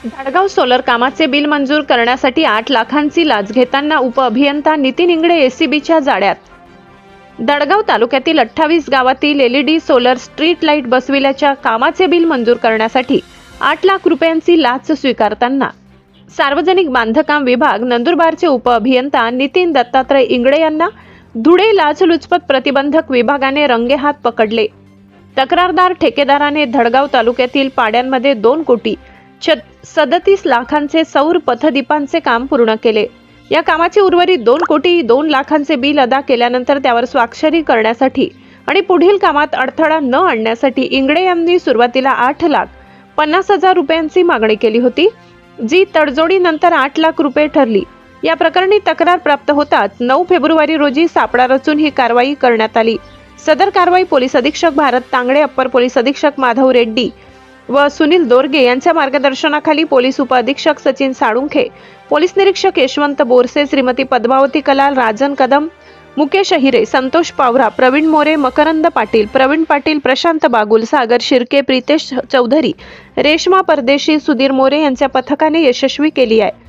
धाडगाव solar कामाचे bill मंजूर करण्यासाठी 8 लाखांची लाच घेताना उपअभियंता नितीन इंगळे एसीबीच्या जाळ्यात। धाडगाव तालुक्यातील 28 गावातील एलईडी सोलर स्ट्रीट लाईट बसविल्याच्या कामाचे बिल मंजूर करण्यासाठी 8 लाख रुपयांची लाच स्वीकारताना सार्वजनिक बांधकाम विभाग नंदुरबारचे उपअभियंता नितीन दत्तात्रय इंगळे यांना धुळे लाचलुचपत प्रतिबंधक विभागाने रंगेहात पकडले। तक्रारदार ठेकेदाराने धडगाव तालुक्यातील पाड्यांमध्ये 2,37 लाखांचे सौर पथदीपांचे काम पूर्ण केले। या कामाचे उर्वरित 2,02 लाखांचे बिल अदा केल्यानंतर त्यावर स्वाक्षरी करण्यासाठी आणि पुढील कामात अडथळा न आणण्यासाठी इंगळे यांनी सुरुवातीला 8,50,000 रुपयांची मागणी केली होती, जी तडजोडीनंतर 8 लाख रुपये ठरली। या प्रकरणी तक्रार प्राप्त होताच 9 फेब्रुवारी रोजी सापळा रचून ही कारवाई करण्यात आली। सदर कारवाई पोलीस अधीक्षक भारत तांगडे, अप्पर पोलीस अधीक्षक माधव रेड्डी व सुनील दोरगे यांच्या मार्गदर्शनाखाली पोलीस उपअधीक्षक सचिन साळुंखे, पोलीस निरीक्षक यशवंत बोरसे, श्रीमती पद्मावती कलाल, राजन कदम, मुकेश अहिरे, संतोष पावरा, प्रवीण मोरे, मकरंद पाटील, प्रवीण पाटील, प्रशांत बागुल, सागर शिर्के, प्रितेश चौधरी, रेश्मा परदेशी, सुधीर मोरे यांच्या पथकाने यशस्वी केली आहे।